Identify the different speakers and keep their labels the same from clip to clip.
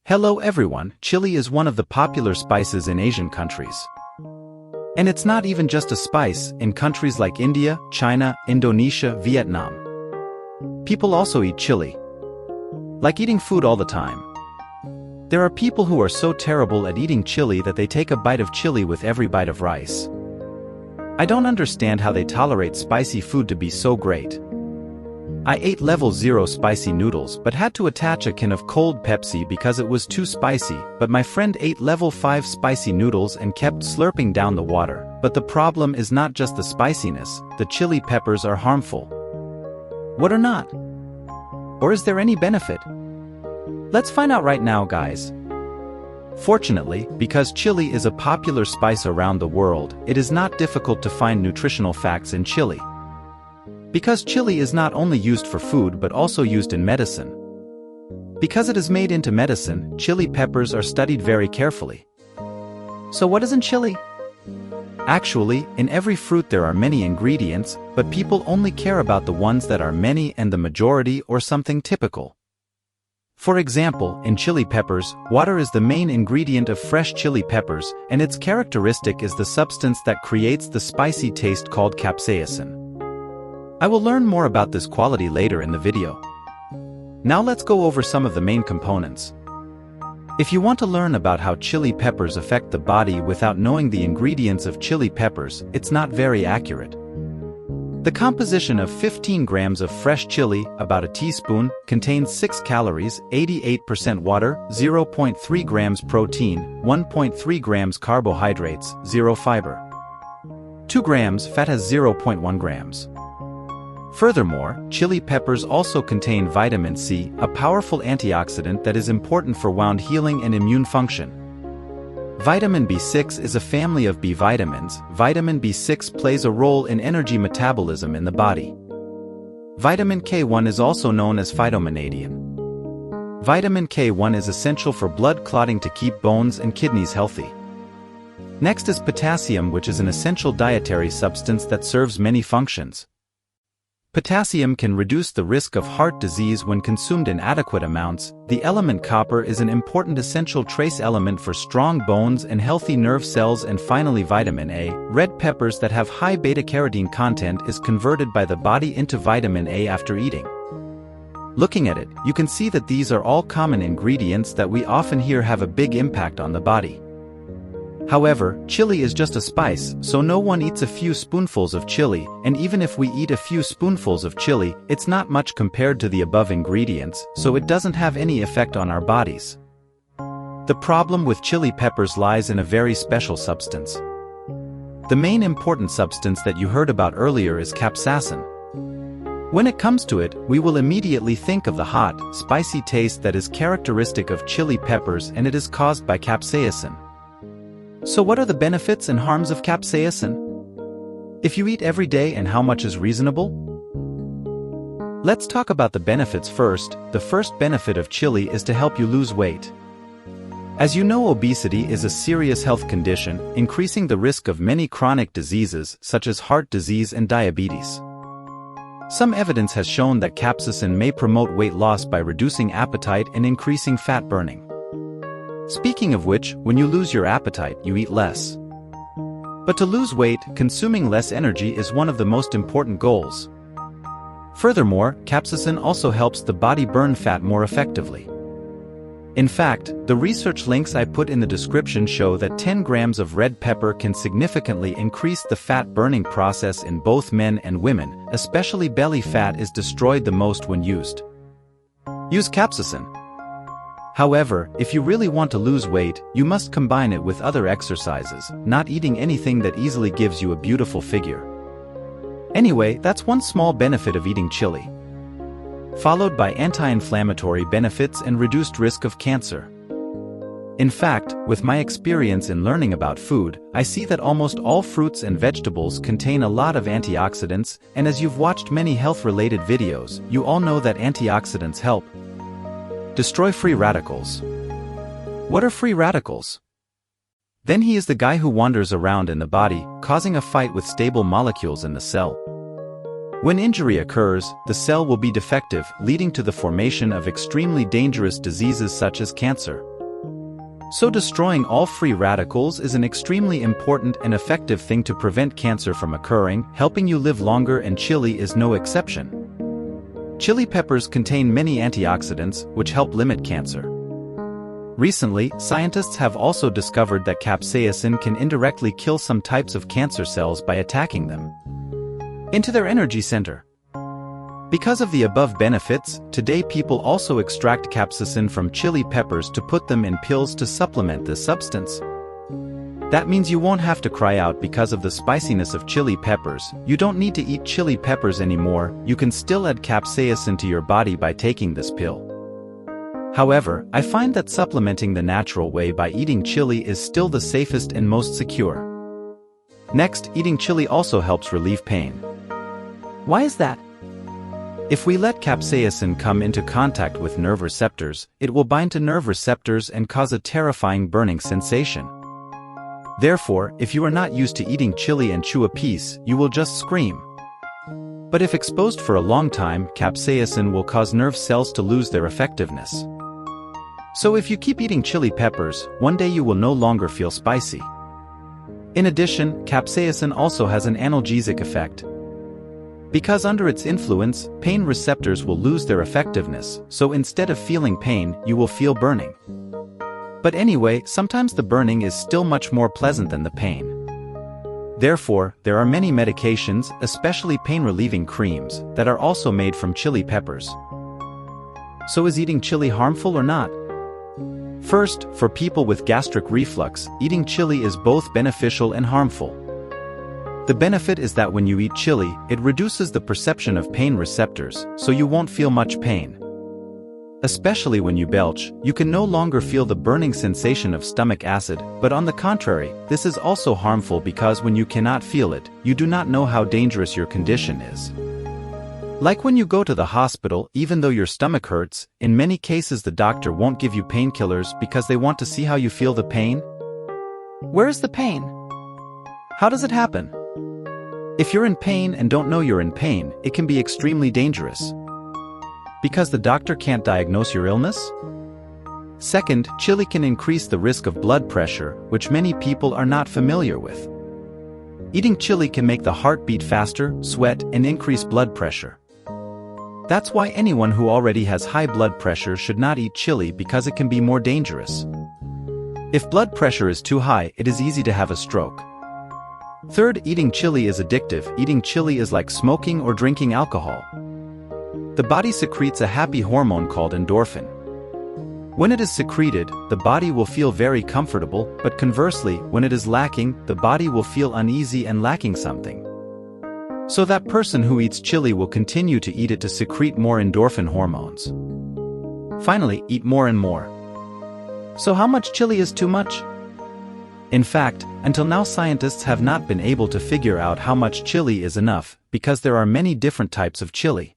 Speaker 1: Hello everyone, chili is one of the popular spices in Asian countries. And it's not even just a spice. In countries like India, China, Indonesia, Vietnam, people also eat chili. Like eating food all the time. There are people who are so terrible at eating chili that they take a bite of chili with every bite of rice. I don't understand how they tolerate spicy food to be so great. I ate level 0 spicy noodles but had to attach a can of cold Pepsi because it was too spicy, but my friend ate level 5 spicy noodles and kept slurping down the water. But the problem is not just the spiciness, the chili peppers are harmful. What are not? Or is there any benefit? Let's find out right now, guys. Fortunately, because chili is a popular spice around the world, it is not difficult to find nutritional facts in chili. Because chili is not only used for food but also used in medicine. Because it is made into medicine, chili peppers are studied very carefully. So what is in chili? Actually, in every fruit there are many ingredients, but people only care about the ones that are many and the majority or something typical. For example, in chili peppers, water is the main ingredient of fresh chili peppers, and its characteristic is the substance that creates the spicy taste called capsaicin. I will learn more about this quality later in the video. Now let's go over some of the main components. If you want to learn about how chili peppers affect the body without knowing the ingredients of chili peppers, it's not very accurate. The composition of 15 grams of fresh chili, about a teaspoon, contains 6 calories, 88% water, 0.3 grams protein, 1.3 grams carbohydrates, 0 fiber. 2 grams fat has 0.1 grams. Furthermore, chili peppers also contain vitamin C, a powerful antioxidant that is important for wound healing and immune function. Vitamin B6 is a family of B vitamins. Vitamin B6 plays a role in energy metabolism in the body. Vitamin K1 is also known as phytomanadian. Vitamin K1 is essential for blood clotting to keep bones and kidneys healthy. Next is potassium, which is an essential dietary substance that serves many functions. Potassium can reduce the risk of heart disease when consumed in adequate amounts. The element copper is an important essential trace element for strong bones and healthy nerve cells. And finally, vitamin A. Red peppers that have high beta-carotene content is converted by the body into vitamin A after eating. Looking at it, you can see that these are all common ingredients that we often hear have a big impact on the body. However, chili is just a spice, so no one eats a few spoonfuls of chili, and even if we eat a few spoonfuls of chili, it's not much compared to the above ingredients, so it doesn't have any effect on our bodies. The problem with chili peppers lies in a very special substance. The main important substance that you heard about earlier is capsaicin. When it comes to it, we will immediately think of the hot, spicy taste that is characteristic of chili peppers, and it is caused by capsaicin. So what are the benefits and harms of capsaicin? If you eat every day, and how much is reasonable? Let's talk about the benefits first. The first benefit of chili is to help you lose weight. As you know, obesity is a serious health condition, increasing the risk of many chronic diseases such as heart disease and diabetes. Some evidence has shown that capsaicin may promote weight loss by reducing appetite and increasing fat burning. Speaking of which, when you lose your appetite, you eat less. But to lose weight, consuming less energy is one of the most important goals. Furthermore, capsaicin also helps the body burn fat more effectively. In fact, the research links I put in the description show that 10 grams of red pepper can significantly increase the fat burning process in both men and women, especially belly fat is destroyed the most when used. Use capsaicin. However, if you really want to lose weight, you must combine it with other exercises, not eating anything that easily gives you a beautiful figure. Anyway, that's one small benefit of eating chili. Followed by anti-inflammatory benefits and reduced risk of cancer. In fact, with my experience in learning about food, I see that almost all fruits and vegetables contain a lot of antioxidants, and as you've watched many health-related videos, you all know that antioxidants help destroy free radicals. What are free radicals? Then he is the guy who wanders around in the body, causing a fight with stable molecules in the cell. When injury occurs, the cell will be defective, leading to the formation of extremely dangerous diseases such as cancer. So destroying all free radicals is an extremely important and effective thing to prevent cancer from occurring, helping you live longer, and chili is no exception. Chili peppers contain many antioxidants, which help limit cancer. Recently, scientists have also discovered that capsaicin can indirectly kill some types of cancer cells by attacking them into their energy center. Because of the above benefits, today people also extract capsaicin from chili peppers to put them in pills to supplement this substance. That means you won't have to cry out because of the spiciness of chili peppers. You don't need to eat chili peppers anymore. You can still add capsaicin to your body by taking this pill. However, I find that supplementing the natural way by eating chili is still the safest and most secure. Next, eating chili also helps relieve pain. Why is that? If we let capsaicin come into contact with nerve receptors, it will bind to nerve receptors and cause a terrifying burning sensation. Therefore, if you are not used to eating chili and chew a piece, you will just scream. But if exposed for a long time, capsaicin will cause nerve cells to lose their effectiveness. So if you keep eating chili peppers, one day you will no longer feel spicy. In addition, capsaicin also has an analgesic effect. Because under its influence, pain receptors will lose their effectiveness, so instead of feeling pain, you will feel burning. But anyway, sometimes the burning is still much more pleasant than the pain. Therefore, there are many medications, especially pain-relieving creams, that are also made from chili peppers. So is eating chili harmful or not? First, for people with gastric reflux, eating chili is both beneficial and harmful. The benefit is that when you eat chili, it reduces the perception of pain receptors, so you won't feel much pain. Especially when you belch, you can no longer feel the burning sensation of stomach acid, but on the contrary, this is also harmful because when you cannot feel it, you do not know how dangerous your condition is. Like when you go to the hospital, even though your stomach hurts, in many cases the doctor won't give you painkillers because they want to see how you feel the pain. Where is the pain? How does it happen? If you're in pain and don't know you're in pain, it can be extremely dangerous. Because the doctor can't diagnose your illness? Second, chili can increase the risk of blood pressure, which many people are not familiar with. Eating chili can make the heart beat faster, sweat, and increase blood pressure. That's why anyone who already has high blood pressure should not eat chili because it can be more dangerous. If blood pressure is too high, it is easy to have a stroke. Third, eating chili is addictive. Eating chili is like smoking or drinking alcohol. The body secretes a happy hormone called endorphin. When it is secreted, the body will feel very comfortable, but conversely, when it is lacking, the body will feel uneasy and lacking something. So that person who eats chili will continue to eat it to secrete more endorphin hormones. Finally, eat more and more. So how much chili is too much? In fact, until now scientists have not been able to figure out how much chili is enough, because there are many different types of chili.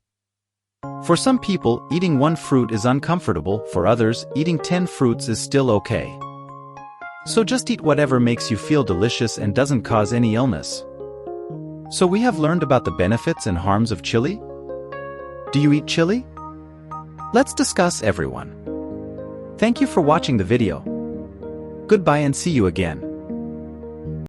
Speaker 1: For some people, eating one fruit is uncomfortable. For others, eating 10 fruits is still okay. So just eat whatever makes you feel delicious and doesn't cause any illness. So we have learned about the benefits and harms of chili. Do you eat chili? Let's discuss, everyone. Thank you for watching the video. Goodbye and see you again.